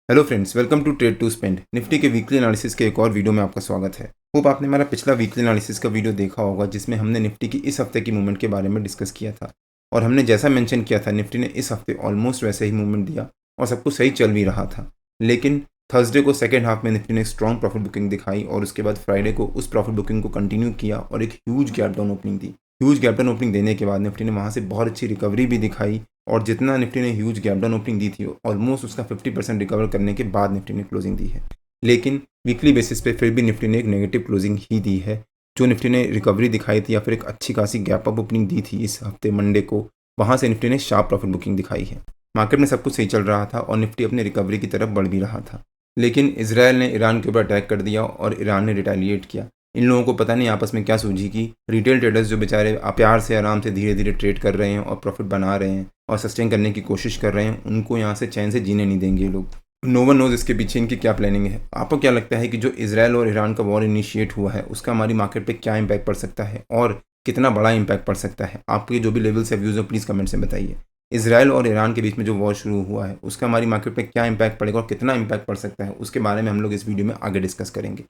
Hello friends, welcome to trade to spend. Nifty के weekly analysis के एक और वीडियो में आपका स्वागत है। होप आपने हमारा पिछला वीकली एनालिसिस का वीडियो देखा होगा जिसमें हमने निफ्टी की इस हफ्ते की मूवमेंट के बारे में डिस्कस किया था। और हमने जैसा मेंशन किया था, निफ्टी ने इस हफ्ते ऑलमोस्ट वैसे ही मूवमेंट दिया और सब कुछ सही चल भी रहा था। लेकिन थर्सडे को सेकेंड हाफ में निफ्टी ने स्ट्रॉन्ग प्रॉफिट बुकिंग दिखाई और उसके बाद फ्राइडे को उस प्रॉफिट बुकिंग को कंटिन्यू किया और एक ह्यूज गैप डाउन ओपनिंग दी। ह्यूज गैप डाउन ओपनिंग देने के बाद निफ्टी ने वहाँ से बहुत अच्छी रिकवरी भी दिखाई और जितना निफ्टी ने ह्यूज गैप डाउन ओपनिंग दी थी ऑलमोस्ट उसका 50% रिकवर करने के बाद निफ्टी ने क्लोजिंग दी है। लेकिन वीकली बेसिस पे फिर भी निफ्टी ने एक नेगेटिव क्लोजिंग ही दी है। जो निफ्टी ने रिकवरी दिखाई थी या फिर एक अच्छी खासी गैप अप ओपनिंग दी थी इस हफ्ते मंडे को, वहाँ से निफ्टी ने शार्प प्रॉफिट बुकिंग दिखाई है। मार्केट में सब कुछ सही चल रहा था और निफ्टी अपनी रिकवरी की तरफ बढ़ भी रहा था। लेकिन इसराइल ने ईरान के ऊपर अटैक कर दिया और ईरान ने रिटेलिएट किया। इन लोगों को पता नहीं आपस में क्या सूझी कि रिटेल ट्रेडर्स जो बेचारे प्यार से आराम से धीरे धीरे ट्रेड कर रहे हैं और प्रॉफिट बना रहे हैं और सस्टेन करने की कोशिश कर रहे हैं, उनको यहाँ से चैन से जीने नहीं देंगे ये लोग। नो वन नोज इसके पीछे इनकी क्या प्लानिंग है। आपको क्या लगता है कि जो इसराइल और ईरान का वॉर इनिशिएट हुआ है उसका हमारी मार्केट पे क्या इंपैक्ट पड़ सकता है और कितना बड़ा इंपैक्ट पड़ सकता है? आपके जो भी लेवल से व्यूज़ हो प्लीज़ कमेंट से बताइए। इसराइल और ईरान के बीच में जो वॉर शुरू हुआ है उसका हमारी मार्केट पे क्या इंपैक्ट पड़ेगा और कितना इंपैक्ट पड़ सकता है, उसके बारे में हम लोग इस वीडियो में आगे डिस्कस करेंगे।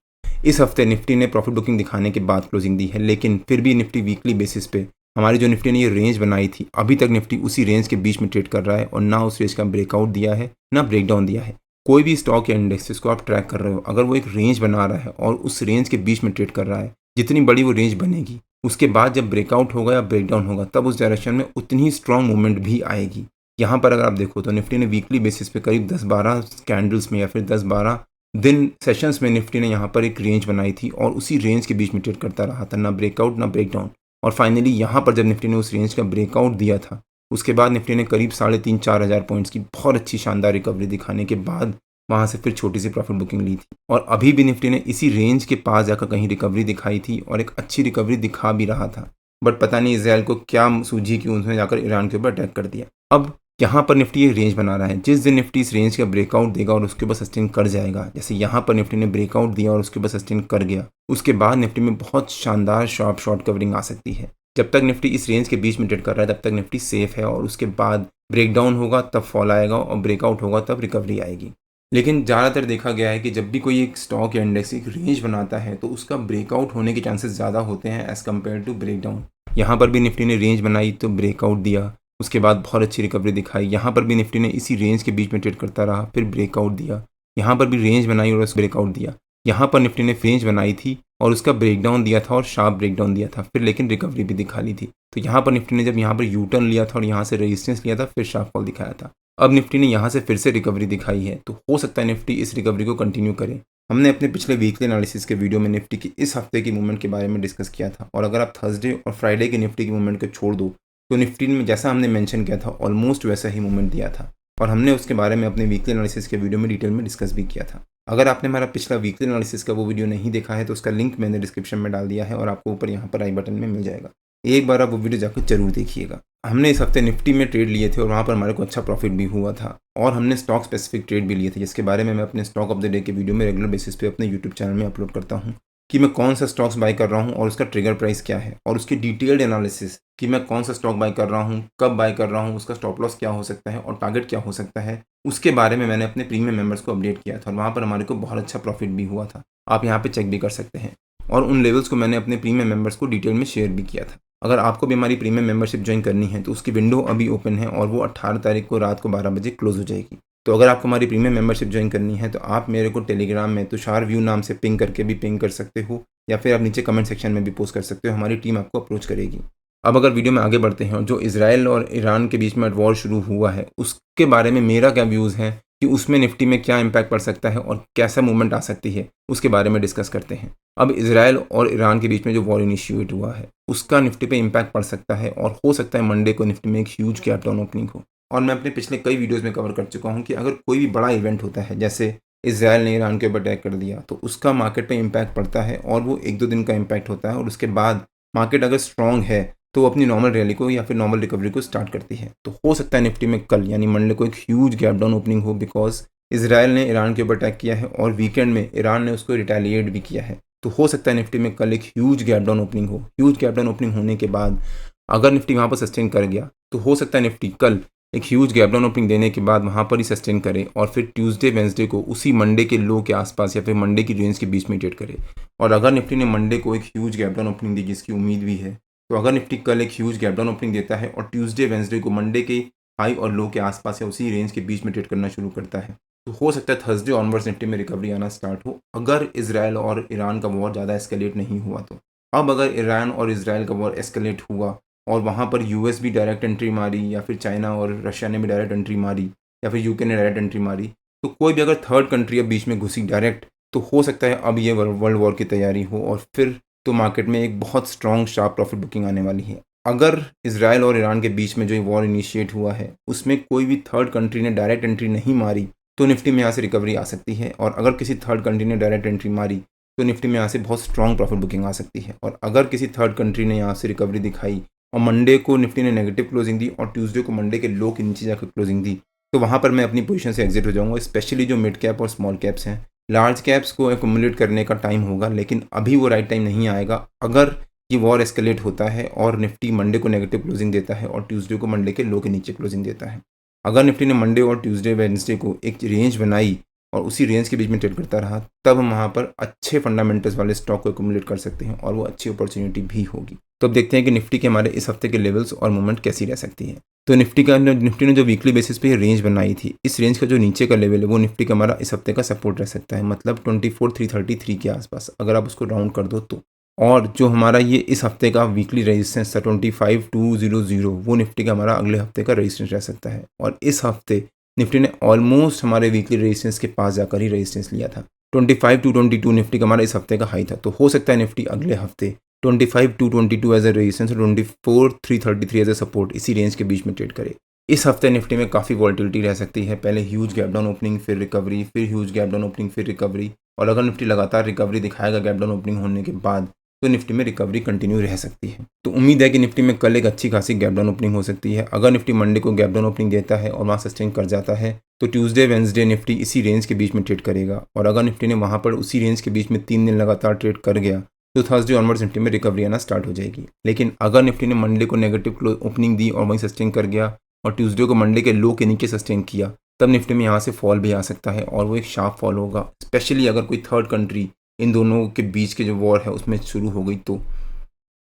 इस हफ्ते निफ्टी ने प्रॉफिट बुकिंग दिखाने के बाद क्लोजिंग दी है, लेकिन फिर भी निफ्टी वीकली बेसिस पे हमारी जो निफ्टी ने ये रेंज बनाई थी, अभी तक निफ्टी उसी रेंज के बीच में ट्रेड कर रहा है और ना उस रेंज का ब्रेकआउट दिया है ना ब्रेकडाउन दिया है। कोई भी स्टॉक या इंडेक्स जिसको आप ट्रैक कर रहे हो, अगर वो एक रेंज बना रहा है और उस रेंज के बीच में ट्रेड कर रहा है, जितनी बड़ी वो रेंज बनेगी उसके बाद जब ब्रेकआउट होगा या ब्रेकडाउन होगा तब उस डायरेक्शन में उतनी ही स्ट्रॉन्ग मूवमेंट भी आएगी। यहाँ पर अगर आप देखो तो निफ्टी ने वीकली बेसिस पे करीब 10-12 कैंडल्स में या फिर 10-12 दिन सेशंस में निफ्टी ने यहाँ पर एक रेंज बनाई थी और उसी रेंज के बीच में ट्रेड करता रहा था, ना ब्रेकआउट ना ब्रेकडाउन। और फाइनली यहाँ पर जब निफ्टी ने उस रेंज का ब्रेकआउट दिया था उसके बाद निफ्टी ने करीब 3,500-4,000 पॉइंट्स की बहुत अच्छी शानदार रिकवरी दिखाने के बाद वहाँ से फिर छोटी सी प्रॉफिट बुकिंग ली थी और अभी भी निफ्टी ने इसी रेंज के पास जाकर कहीं रिकवरी दिखाई थी और एक अच्छी रिकवरी दिखा भी रहा था। बट पता नहीं इसराइल को क्या सूझी कि उन्होंने जाकर ईरान के ऊपर अटैक कर दिया। अब यहाँ पर निफ्टी ये रेंज बना रहा है, जिस दिन निफ्टी इस रेंज का ब्रेकआउट देगा और उसके ऊपर सस्टेन कर जाएगा, जैसे यहाँ पर निफ्टी ने ब्रेकआउट दिया और उसके ऊपर सस्टेन कर गया, उसके बाद निफ्टी में बहुत शानदार शार्प शॉर्ट कवरिंग आ सकती है। जब तक निफ्टी इस रेंज के बीच में ट्रेड कर रहा है तब तक निफ्टी सेफ है और उसके बाद ब्रेकडाउन होगा तब फॉल आएगा और ब्रेकआउट होगा तब रिकवरी आएगी। लेकिन ज़्यादातर देखा गया है कि जब भी कोई एक स्टॉक या इंडेक्स एक रेंज बनाता है तो उसका ब्रेकआउट होने के चांसेस ज़्यादा होते हैं एज़ कम्पेयर टू ब्रेकडाउन। यहाँ पर भी निफ्टी ने रेंज बनाई तो ब्रेकआउट दिया, उसके बाद बहुत अच्छी रिकवरी दिखाई। यहाँ पर भी निफ्टी ने इसी रेंज के बीच में ट्रेड करता रहा, फिर ब्रेकआउट दिया। यहाँ पर भी रेंज बनाई और उसका ब्रेकआउट दिया। यहाँ पर निफ्टी ने रेंज बनाई थी और उसका ब्रेकडाउन दिया था और शार्प ब्रेकडाउन दिया था, फिर लेकिन रिकवरी भी दिखा ली थी। तो यहाँ पर निफ्टी ने जब यहाँ पर यू टर्न लिया था और यहाँ से रेजिस्टेंस लिया था फिर शार्प फॉल दिखाया था। अब निफ्टी ने यहाँ से फिर से रिकवरी दिखाई है तो हो सकता है निफ्टी इस रिकवरी को कंटिन्यू करे। हमने अपने पिछले वीकली एनालिसिस के वीडियो में निफ्टी की इस हफ्ते की मूवमेंट के बारे में डिस्कस किया था और अगर आप थर्सडे और फ्राइडे की निफ्टी की मूवमेंट को छोड़ दो तो निफ्टी में जैसा हमने मेंशन किया था ऑलमोस्ट वैसा ही मूवमेंट दिया था और हमने उसके बारे में अपने वीकली एनालिसिस के वीडियो में डिटेल में डिस्कस भी किया था। अगर आपने हमारा पिछला वीकली एनालिसिस का वो वीडियो नहीं देखा है तो उसका लिंक मैंने डिस्क्रिप्शन में डाल दिया है और आपको ऊपर यहाँ पर आई बटन में मिल जाएगा। एक बार आप वो वीडियो जाकर जरूर देखिएगा। हमने इस हफ्ते निफ्टी में ट्रेड लिए थे और वहाँ पर हमारे को अच्छा प्रॉफिट भी हुआ था और हमने स्टॉक स्पेसिफिक ट्रेड भी लिए थे जिसके बारे में मैं अपने स्टॉक ऑफ द डे के वीडियो में रेगुलर बेसिस पे अपने यूट्यूब चैनल में अपलोड करता हूँ कि मैं कौन सा स्टॉक्स बाय कर रहा हूँ और उसका ट्रिगर प्राइस क्या है और उसकी डिटेल्ड एनालिसिस कि मैं कौन सा स्टॉक बाय कर रहा हूँ, कब बाय कर रहा हूँ, उसका स्टॉप लॉस क्या हो सकता है और टारगेट क्या हो सकता है, उसके बारे में मैंने अपने प्रीमियम मेंबर्स को अपडेट किया था और वहाँ पर हमारे को बहुत अच्छा प्रॉफिट भी हुआ था। आप यहाँ पे चेक भी कर सकते हैं और उन लेवल्स को मैंने अपने प्रीमियम मेंबर्स को डिटेल में शेयर भी किया था। अगर आपको भी हमारी प्रीमियम मेंबरशिप ज्वाइन करनी है तो उसकी विंडो अभी ओपन है और वो 18 तारीख को रात को 12 बजे क्लोज हो जाएगी। तो अगर आपको हमारी प्रीमियम मेंबरशिप ज्वाइन करनी है तो आप मेरे को टेलीग्राम में तुषार व्यू नाम से पिंग करके भी पिंग कर सकते हो या फिर आप नीचे कमेंट सेक्शन में भी पोस्ट कर सकते हो, हमारी टीम आपको अप्रोच करेगी। अब अगर वीडियो में आगे बढ़ते हैं, जो इसराइल और ईरान के बीच में वॉर शुरू हुआ है उसके बारे में मेरा क्या व्यूज़ है कि उसमें निफ्टी में क्या इंपैक्ट पड़ सकता है और कैसा मूवमेंट आ सकती है, उसके बारे में डिस्कस करते हैं। अब इसराइल और ईरान के बीच में जो वॉर इनिशिएट हुआ है उसका निफ्टी पे इंपैक्ट पड़ सकता है और हो सकता है मंडे को निफ्टी में एक ह्यूज गैप डाउन ओपनिंग हो। और मैं अपने पिछले कई वीडियोस में कवर कर चुका हूँ कि अगर कोई भी बड़ा इवेंट होता है जैसे इसराइल ने ईरान के ऊपर अटैक कर दिया तो उसका मार्केट पे इम्पैक्ट पड़ता है और वो 1-2 दिन का इम्पैक्ट होता है और उसके बाद मार्केट अगर स्ट्रॉन्ग है तो वो अपनी नॉर्मल रैली को या फिर नॉर्मल रिकवरी को स्टार्ट करती है। तो हो सकता है निफ्टी में कल यानी मंडे को एक ह्यूज गैप डाउन ओपनिंग हो बिकॉज इसराइल ने ईरान के ऊपर अटैक किया है और वीकेंड में ईरान ने उसको रिटेलिएट भी किया है। तो हो सकता है निफ्टी में कल एक ह्यूज गैप डाउन ओपनिंग हो। ह्यूज गैप डाउन ओपनिंग होने के बाद अगर निफ्टी वहाँ पर सस्टेन कर गया तो हो सकता है निफ्टी कल एक ह्यूज गैप डाउन ओपनिंग देने के बाद वहाँ पर ही सस्टेन करे और फिर ट्यूसडे वेंसडे को उसी मंडे के लो के आसपास या फिर मंडे की रेंज के बीच में ट्रेड करे। और अगर निफ्टी ने मंडे को एक ह्यूज गैप डाउन ओपनिंग दी जिसकी उम्मीद भी है, तो अगर निफ्टी कल एक ह्यूज गैप डाउन ओपनिंग देता है और ट्यूसडे वेंसडे को मंडे के हाई और लो के आसपास या उसी रेंज के बीच में ट्रेड करना शुरू करता है, तो हो सकता है थर्सडे ऑनवर्ड्स निफ्टी में रिकवरी आना स्टार्ट हो, अगर इजराइल और ईरान का वॉर ज़्यादा एस्केलेट नहीं हुआ तो। अब अगर ईरान और इजराइल का वॉर एस्केलेट हुआ और वहाँ पर यूएस भी डायरेक्ट एंट्री मारी या फिर चाइना और रशिया ने भी डायरेक्ट एंट्री मारी या फिर यूके ने डायरेक्ट एंट्री मारी, तो कोई भी अगर थर्ड कंट्री अब बीच में घुसी डायरेक्ट, तो हो सकता है अब ये वर्ल्ड वॉर की तैयारी हो और फिर तो मार्केट में एक बहुत स्ट्रॉन्ग शार्प प्रॉफिट बुकिंग आने वाली है। अगर इसराइल और ईरान के बीच में जो वॉर इनिशिएट हुआ है उसमें कोई भी थर्ड कंट्री ने डायरेक्ट एंट्री नहीं मारी, तो निफ्टी में यहाँ से रिकवरी आ सकती है। और अगर किसी थर्ड कंट्री ने डायरेक्ट एंट्री मारी तो निफ्टी में यहाँ से बहुत स्ट्रॉन्ग प्रॉफिट बुकिंग आ सकती है। और अगर किसी थर्ड कंट्री ने यहाँ से रिकवरी दिखाई और मंडे को निफ्टी ने नेगेटिव क्लोजिंग दी और ट्यूसडे को मंडे के लो के नीचे जाकर क्लोजिंग दी, तो वहाँ पर मैं अपनी पोजीशन से एग्जिट हो जाऊँगा, स्पेशली जो मिड कैप और स्मॉल कैप्स हैं। लार्ज कैप्स को एक्यूमुलेट करने का टाइम होगा, लेकिन अभी वो राइट टाइम नहीं आएगा। अगर ये वॉर एस्केलेट होता है और निफ्टी मंडे को नेगेटिव क्लोजिंग देता है और ट्यूसडे को मंडे के लो के नीचे क्लोजिंग देता है, अगर निफ्टी ने मंडे और ट्यूसडे वेडनेसडे को एक रेंज बनाई और उसी रेंज के बीच में ट्रेड करता रहा, तब हम वहाँ पर अच्छे फंडामेंटल्स वाले स्टॉक को एक्यूमुलेट कर सकते हैं और वो अच्छी अपॉर्चुनिटी भी होगी। तो अब देखते हैं कि निफ्टी के हमारे इस हफ्ते के लेवल्स और मूवमेंट कैसी रह सकती है। तो निफ्टी ने जो वीकली बेसिस पे रेंज बनाई थी, इस रेंज का जो नीचे का लेवल है वो निफ्टी का हमारा इस हफ्ते का सपोर्ट रह सकता है, मतलब 24,333 के आसपास अगर आप उसको राउंड कर दो तो। और जो हमारा ये इस हफ्ते का वीकली रेजिस्टेंस था 25,200, वो निफ्टी का हमारा अगले हफ्ते का रेजिस्टेंस रह सकता है। और इस हफ्ते निफ्टी ने ऑलमोस्ट हमारे वीकली रेजिस्टेंस के पास जाकर ही रेजिस्टेंस लिया था। 25,222 निफ्टी का हमारा इस हफ्ते का हाई था, तो हो सकता है निफ्टी अगले हफ्ते 25,222 एज ए रेजिस्टेंस और 24,333 एज ए सपोर्ट इसी रेंज के बीच में ट्रेड करे। इस हफ्ते निफ्टी में काफ़ी वॉल्टिलिटी रह सकती है, पहले ह्यूज गैप डाउन ओपनिंग फिर रिकवरी, फिर ह्यूज गैप डाउन ओपनिंग फिर रिकवरी। और अगर निफ्टी लगातार रिकवरी दिखाएगा गैप डाउन ओपनिंग होने के बाद, तो निफ्टी में रिकवरी कंटिन्यू रह सकती है। तो उम्मीद है कि निफ्टी में कल एक अच्छी खासी गैप डाउन ओपनिंग हो सकती है। अगर निफ्टी मंडे को गैप डाउन ओपनिंग देता है और वहाँ सस्टेन कर जाता है, तो ट्यूसडे वेंसडे निफ्टी इसी रेंज के बीच में ट्रेड करेगा। और अगर निफ्टी ने वहाँ पर उसी रेंज के बीच में 3 दिन लगातार ट्रेड कर गया, तो थर्सडे ऑनवर्ड्स निफ्टी में रिकवरी आना स्टार्ट हो जाएगी। लेकिन अगर निफ्टी ने मंडे को नेगेटिव ओपनिंग दी और वहीं सस्टेन कर गया और ट्यूसडे को मंडे के लो के नीचे सस्टेन किया, तब निफ्टी में यहाँ से फॉल भी आ सकता है और वो एक शार्प फॉल होगा, स्पेशली अगर कोई थर्ड कंट्री इन दोनों के बीच के जो वॉर है उसमें शुरू हो गई तो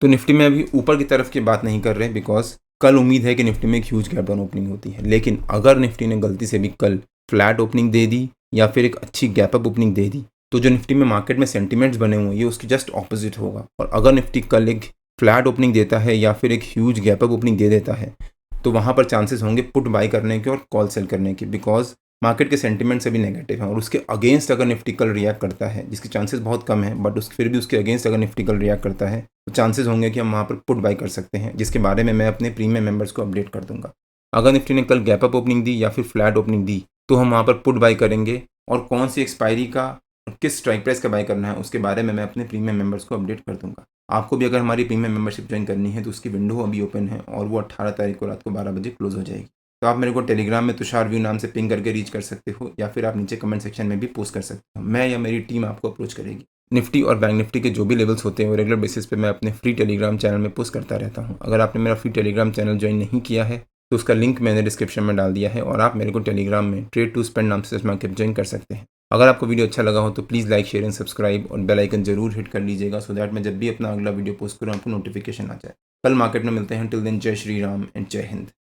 निफ्टी में अभी ऊपर की तरफ की बात नहीं कर रहे, बिकॉज कल उम्मीद है कि निफ्टी में एक ह्यूज गैप डाउन ओपनिंग होती है। लेकिन अगर निफ्टी ने गलती से भी कल फ्लैट ओपनिंग दे दी या फिर एक अच्छी गैप अप ओपनिंग दे दी, तो जो निफ्टी में मार्केट में सेंटिमेंट्स बने हुए हैं ये उसकी जस्ट ऑपोजिट होगा। और अगर निफ्टी कल एक फ्लैट ओपनिंग देता है या फिर एक ह्यूज गैप अप ओपनिंग दे देता है, तो वहाँ पर चांसेस होंगे पुट बाई करने के और कॉल सेल करने के, बिकॉज मार्केट के सेंटिमेंट्स अभी नेगेटिव हैं। और उसके अगेंस्ट अगर निफ्टी कल रिएक्ट करता है, जिसके चांसेस बहुत कम है, बट फिर भी उसके अगेंस्ट अगर निफ्टी कल रिएक्ट करता है, तो चांसेस होंगे कि हम वहाँ पर पुट बाई कर सकते हैं, जिसके बारे में मैं अपने प्रीमियम मेंबर्स को अपडेट कर दूंगा। अगर निफ्टी ने कल गैप अप ओपनिंग दी या फिर फ्लैट ओपनिंग दी, तो हम वहाँ पर पुट बाई करेंगे और कौन सी एक्सपायरी का किस स्ट्राइक प्राइस का बाय करना है उसके बारे में मैं अपने प्रीमियम मेंबर्स को अपडेट कर दूंगा। आपको भी अगर हमारी प्रीमियम मेंबरशिप ज्वाइन करनी है तो उसकी विंडो अभी ओपन है और वो 18 तारीख को रात को 12 बजे क्लोज हो जाएगी। तो आप मेरे को टेलीग्राम में तुषार व्यू नाम से पिंग करके रीच कर सकते हो या फिर आप नीचे कमेंट सेक्शन में भी पोस्ट कर सकते हो, मैं या मेरी टीम आपको अप्रोच करेगी। निफ्टी और बैंक निफ्टी के जो भी लेवल्स होते हैं वो रेगुलर बेसिस पे मैं अपने फ्री टेलीग्राम चैनल में पोस्ट करता रहता हूँ। अगर आपने मेरा फ्री टेलीग्राम चैनल ज्वाइन नहीं किया है तो उसका लिंक मैंने डिस्क्रिप्शन में डाल दिया है और आप मेरे को टेलीग्राम में ट्रेड टू स्पेंड नाम से स्मार्ट कैप ज्वाइन कर सकते हैं। अगर आपको वीडियो अच्छा लगा हो तो please like share and subscribe और बेल आइकन जरूर हिट कर लीजिएगा, सो दैट मैं जब भी अपना अगला वीडियो पोस्ट करूँ आपको नोटिफिकेशन आ जाए। कल मार्केट में मिलते हैं, टिल देन जय श्री राम एंड जय हिंद।